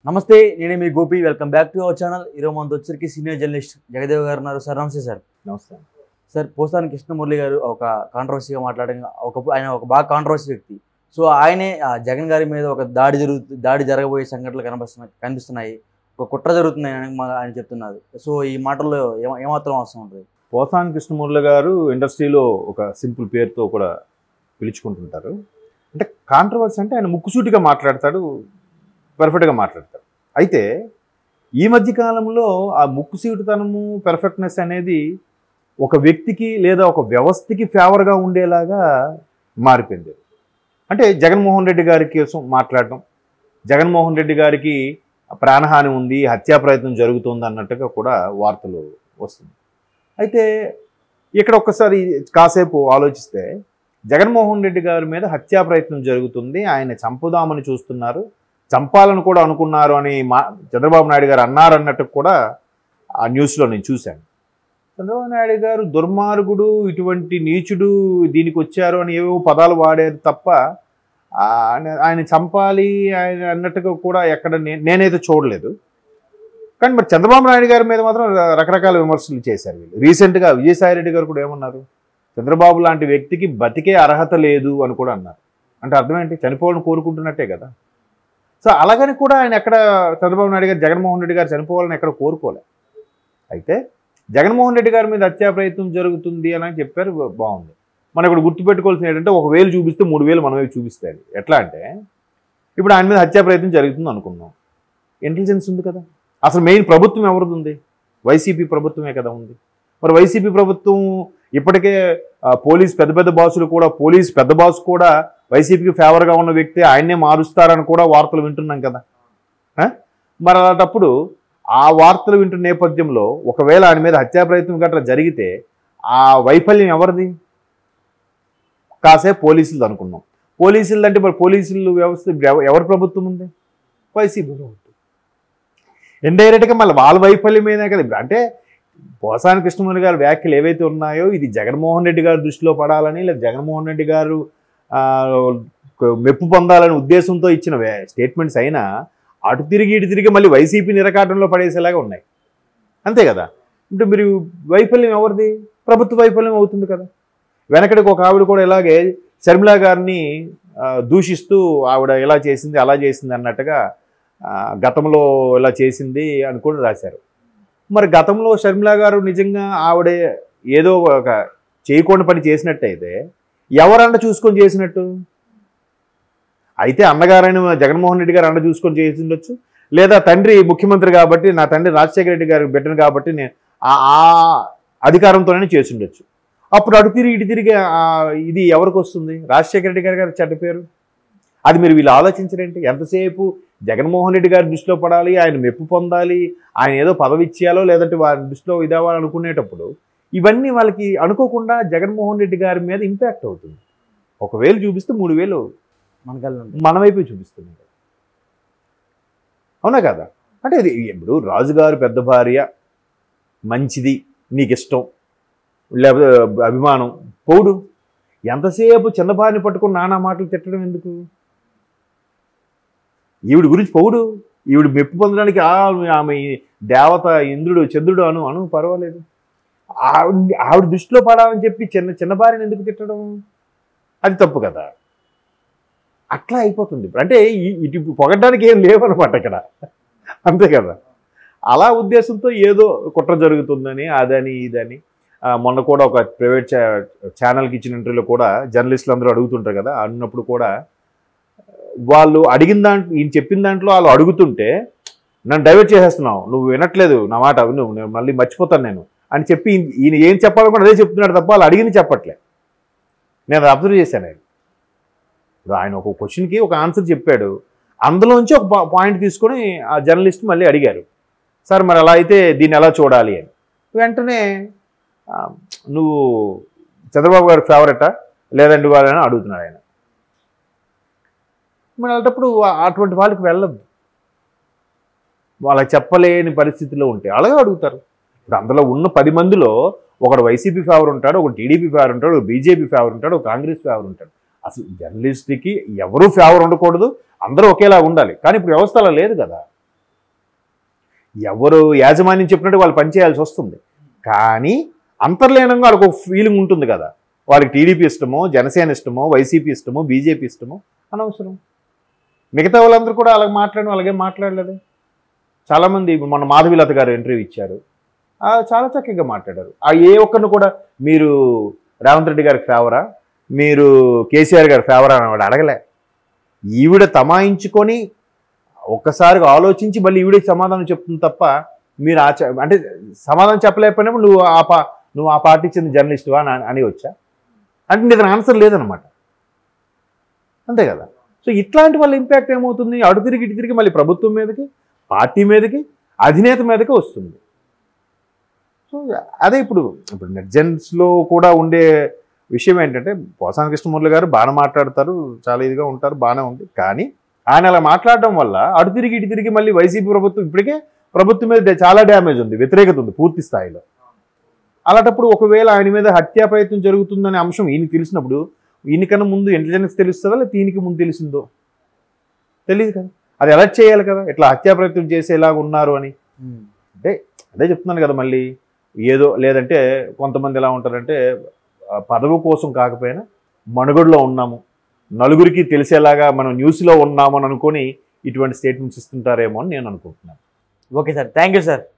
నమస్తే, నేనే మీ Gopi. Welcome back to our channel. ఈరోజు మనతో వచ్చరికి సీనియర్ జర్నలిస్ట్ జగదేవ్ గారు ఉన్నారు. సార్ నమస్తే. సార్ నమస్తే సార్. పోసాని కృష్ణమురళి గారు ఒక కాంట్రవర్సీగా మాట్లాడడం, ఆయన ఒక బాగా కాంట్రవర్సీ వ్యక్తి. సో ఆయనే జగన్ గారి మీద ఒక దాడి జరగబోయే సంఘటనలు కనిపిస్తున్నాయి, ఒక కుట్ర జరుగుతున్నాయి అని ఆయన చెప్తున్నారు. సో ఈ మాటల్లో ఏమాత్రం అవసరం ఉంటుంది? పోసాని కృష్ణమురళి గారు ఇండస్ట్రీలో ఒక సింపుల్ పేరుతో కూడా పిలుచుకుంటుంటారు. అంటే కాంట్రవర్సీ అంటే ఆయన ముక్కుసూటిగా మాట్లాడతాడు, పర్ఫెక్ట్గా మాట్లాడతాడు. అయితే ఈ మధ్య కాలంలో ఆ ముక్కుసూటితనము, పెర్ఫెక్ట్నెస్ అనేది ఒక వ్యక్తికి లేదా ఒక వ్యవస్థకి ఫేవర్గా ఉండేలాగా మారిపోయింది. అంటే జగన్మోహన్ రెడ్డి గారి కోసం మాట్లాడటం, జగన్మోహన్ రెడ్డి గారికి ప్రాణహాని ఉంది, హత్యా ప్రయత్నం జరుగుతుంది అన్నట్టుగా కూడా వార్తలు వస్తుంది. అయితే ఇక్కడ ఒక్కసారి కాసేపు ఆలోచిస్తే జగన్మోహన్ రెడ్డి గారి మీద హత్యా ప్రయత్నం జరుగుతుంది, ఆయన చంపుదామని చూస్తున్నారు, చంపాలని కూడా అనుకున్నారు అని చంద్రబాబు నాయుడు గారు అన్నారన్నట్టు కూడా ఆ న్యూస్లో నేను చూశాను. చంద్రబాబు నాయుడు గారు దుర్మార్గుడు, ఇటువంటి నీచుడు, దీనికి వచ్చారు అని ఏవో పదాలు వాడారు తప్ప ఆయన చంపాలి ఆయన అన్నట్టుగా కూడా ఎక్కడ నేనైతే చూడలేదు. కానీ మరి చంద్రబాబు నాయుడు గారి మీద మాత్రం రకరకాల విమర్శలు చేశారు వీళ్ళు. రీసెంట్గా విజయసాయి రెడ్డి గారు కూడా ఏమన్నారు, చంద్రబాబు లాంటి వ్యక్తికి బతికే అర్హత లేదు అని కూడా అన్నారు. అంటే అర్థం ఏంటి? చనిపోవాలని కోరుకుంటున్నట్టే కదా. సో అలాగని కూడా ఆయన ఎక్కడ చంద్రబాబు నాయుడు గారు జగన్మోహన్ రెడ్డి గారు చనిపోవాలని ఎక్కడ కోరుకోలే. అయితే జగన్మోహన్ రెడ్డి గారి మీద హత్యా ప్రయత్నం జరుగుతుంది అని చెప్పారు, బాగుంది. మనం ఇక్కడ గుర్తుపెట్టుకోవాల్సింది ఏంటంటే, 1000 చూపిస్తే 3000 మన వైపు చూపిస్తాయి. ఎట్లా అంటే ఇప్పుడు ఆయన మీద హత్యా ప్రయత్నం జరుగుతుంది అనుకున్నాం, ఇంటెలిజెన్స్ ఉంది కదా. అసలు మెయిన్ ప్రభుత్వం ఎవరిది ఉంది? వైసీపీ ప్రభుత్వమే కదా ఉంది. మరి వైసీపీ ప్రభుత్వం ఇప్పటికే పోలీస్ పెద్ద బాసులు కూడా, పోలీస్ పెద్ద బాసు కూడా వైసీపీకి ఫేవర్గా ఉన్న వ్యక్తి, ఆయన్నే మారుస్తారని కూడా వార్తలు వింటున్నాం కదా. మరి అలాంటప్పుడు ఆ వార్తలు వింటున్న నేపథ్యంలో ఒకవేళ ఆయన మీద హత్యా ప్రయత్నం గట్రా జరిగితే ఆ వైఫల్యం ఎవరిది? కాసేపు పోలీసులు అనుకున్నాం. పోలీసులు అంటే మరి పోలీసులు వ్యవస్థ ఎవరి ప్రభుత్వం ఉంది? వైసీపీ ప్రభుత్వం. ఇండైరెక్ట్గా మళ్ళీ వాళ్ళ వైఫల్యమేనే కదా. అంటే పోసాని కృష్ణమురళి గారి వ్యాఖ్యలు ఏవైతే ఉన్నాయో ఇది జగన్మోహన్ రెడ్డి గారు దృష్టిలో పడాలని, లేదా జగన్మోహన్ రెడ్డి గారు మెప్పు పొందాలనే ఉద్దేశంతో ఇచ్చిన స్టేట్మెంట్స్ అయినా అటు తిరిగి ఇటు తిరిగి మళ్ళీ వైసీపీ నిరకాటంలో పడేసేలాగా ఉన్నాయి. అంతే కదా. అంటే మీరు వైఫల్యం ఎవరిది? ప్రభుత్వ వైఫల్యం అవుతుంది కదా. వెనకడికి ఒక ఆవిడ కూడా ఇలాగే షర్మిల గారిని దూషిస్తూ ఆవిడ ఇలా చేసింది అలా చేసింది అన్నట్టుగా గతంలో ఇలా చేసింది అని కూడా రాశారు. మరి గతంలో షర్మిల గారు నిజంగా ఆవిడ ఏదో ఒక చేయకుండా పని చేసినట్టయితే ఎవరన్నా చూసుకొని చేసినట్టు? అయితే అన్నగారైన జగన్మోహన్ రెడ్డి గారు అన్న చూసుకొని చేసి ఉండొచ్చు, లేదా తండ్రి ముఖ్యమంత్రి కాబట్టి, నా తండ్రి రాజశేఖర రెడ్డి గారి బిడ్డను కాబట్టి నేను ఆ అధికారంతోనే చేసి ఉండొచ్చు. అప్పుడు అటు తిరిగి ఇటు తిరిగి ఇది ఎవరికి వస్తుంది? రాజశేఖర రెడ్డి గారి చెడ్డ పేరు. అది మీరు వీళ్ళు ఆలోచించరేంటి? ఎంతసేపు జగన్మోహన్ రెడ్డి గారి దృష్టిలో పడాలి, ఆయన మెప్పు పొందాలి, ఆయన ఏదో పదవి ఇచ్చేయాలో లేదంటే వారి దృష్టిలో ఇదవ్వాలి అనుకునేటప్పుడు ఇవన్నీ వాళ్ళకి అనుకోకుండా జగన్మోహన్ రెడ్డి గారి మీద ఇంపాక్ట్ అవుతుంది. 1000 చూపిస్తే 3000 మన వైపే చూపిస్తుంది. అవునా కదా. అంటే ఇది ఇప్పుడు రాజుగారు పెద్ద భార్య మంచిది, నీకు ఇష్టం లేకపోతే అభిమానం పౌడు, ఎంతసేపు చిన్న భార్యని పట్టుకుని నానా మాటలు తిట్టడం ఎందుకు? ఈవిడ గురించి పౌడు, ఈవిడ మెప్పు పొందడానికి ఆమె దేవత, ఇంద్రుడు, చంద్రుడు అను పర్వాలేదు. ఆవిడ దృష్టిలో పడాలని చెప్పి చిన్న భార్యని ఎందుకు తిట్టడం? అది తప్పు కదా. అట్లా అయిపోతుంది. అంటే ఇటు పొగడానికి ఏం లేవన్నమాట ఇక్కడ, అంతే కదా. అలా ఉద్దేశంతో ఏదో కుట్ర జరుగుతుందని అదని ఇదని. మొన్న కూడా ఒక ప్రైవేట్ ఛానల్కి ఇచ్చిన ఇంటర్వ్యూలో కూడా జర్నలిస్టులు అందరూ అడుగుతుంటారు కదా, అన్నప్పుడు కూడా వాళ్ళు అడిగిన దాంట్లో, ఈయన చెప్పిన దాంట్లో వాళ్ళు అడుగుతుంటే నన్ను డైవర్ట్ చేసేస్తున్నావు, నువ్వు వినట్లేదు నా మాట, నేను మళ్ళీ మర్చిపోతాను నేను అని చెప్పి ఈయన ఏం చెప్పాలనుకుంటే అదే చెప్తున్నాడు తప్ప వాళ్ళు అడిగింది చెప్పట్లే. నేను అది అబ్జర్వ్ చేశాను. ఆయన ఒక క్వశ్చన్కి ఒక ఆన్సర్ చెప్పాడు, అందులోంచి ఒక పాయింట్ తీసుకొని ఆ జర్నలిస్ట్ మళ్ళీ అడిగారు, సార్ మరి అలా అయితే దీన్ని ఎలా చూడాలి అని. వెంటనే నువ్వు చంద్రబాబు గారి ఫేవరెటా లేదండి వాళ్ళని అడుగుతున్నాడు ఆయన. మరి అలాంటప్పుడు అటువంటి వాళ్ళకి వెళ్ళద్దు, వాళ్ళకి చెప్పలేని పరిస్థితిలో ఉంటే అలాగే అడుగుతారు. ఇప్పుడు అందులో ఉన్న 10 మందిలో ఒకడు వైసీపీ ఫేవర్ ఉంటాడు, ఒకడు టీడీపీ ఫేవర్ ఉంటాడు, ఒక బీజేపీ ఫేవర్ ఉంటాడు, ఒక కాంగ్రెస్ ఫేవర్ ఉంటాడు. అసలు జర్నలిస్ట్కి ఎవరూ ఫేవర్ ఉండకూడదు, అందరూ ఒకేలా ఉండాలి. కానీ ఇప్పుడు వ్యవస్థ అలా లేదు కదా. ఎవరు యాజమాన్యం చెప్పినట్టు వాళ్ళు పనిచేయాల్సి వస్తుంది. కానీ అంతర్లీనంగా వాళ్ళకు ఒక ఫీలింగ్ ఉంటుంది కదా, వాళ్ళకి టీడీపీ ఇష్టమో, జనసేన ఇష్టమో, వైసీపీ ఇష్టమో, బీజేపీ ఇష్టమో అనవసరం. మిగతా వాళ్ళందరూ కూడా అలాగే అలాగే మాట్లాడలేదు. చాలామంది మన మాధవీలత గారు ఇంటర్వ్యూ ఇచ్చారు, చాలా చక్కగా మాట్లాడారు. ఏ ఒక్కరిని కూడా మీరు రేవంత్ రెడ్డి గారికి ఫేవరా, మీరు కేసీఆర్ గారి ఫేవరా అని వాడు అడగలే. ఈవిడ తమాయించుకొని ఒక్కసారిగా ఆలోచించి మళ్ళీ ఈవిడికి సమాధానం చెప్తుంది తప్ప, మీరు అంటే సమాధానం చెప్పలేకపోయినప్పుడు నువ్వు ఆ పార్టీ చెందిన జర్నలిస్టువా అని వచ్చా అంటే నీకు ఆన్సర్ లేదనమాట. అంతే కదా. సో ఇట్లాంటి వాళ్ళ ఇంపాక్ట్ ఏమవుతుంది, అటు తిరిగి ఇటు తిరిగి మళ్ళీ ప్రభుత్వం మీదకి, పార్టీ మీదకి, అధినేత మీదకి వస్తుంది. సో అదే ఇప్పుడు నెటిజన్స్లో కూడా ఉండే విషయం ఏంటంటే, పోసాని కృష్ణమురళి గారు బాగా మాట్లాడతారు, చాలా ఇదిగా ఉంటారు, బాగానే ఉంది. కానీ ఆయన అలా మాట్లాడడం వల్ల అటు తిరిగి ఇటు తిరిగి మళ్ళీ వైసీపీ ప్రభుత్వం, ఇప్పటికే ప్రభుత్వం మీద చాలా డ్యామేజ్ ఉంది, వ్యతిరేకత ఉంది పూర్తి స్థాయిలో. అలాంటప్పుడు ఒకవేళ ఆయన మీద హత్యా ప్రయత్నం జరుగుతుందనే అంశం ఈయనకి తెలిసినప్పుడు, ఈయనకన్నా ముందు ఇంటెలిజెన్స్ తెలుస్తుందా లేదా దీనికి ముందు తెలిసిందో తెలియదు కదా, అది అలర్ట్ చేయాలి కదా, ఇట్లా హత్యా ప్రయత్నం చేసేలాగా ఉన్నారు అని. అంటే అదే చెప్తున్నాను కదా, మళ్ళీ ఏదో లేదంటే కొంతమంది ఎలా ఉంటారంటే పదవి కోసం కాకపోయినా మనుగడలో ఉన్నాము, నలుగురికి తెలిసేలాగా మనం న్యూస్లో ఉన్నాము అని అనుకొని ఇటువంటి స్టేట్మెంట్స్ ఇస్తుంటారేమో అని నేను అనుకుంటున్నాను. Okay sir, thank you sir.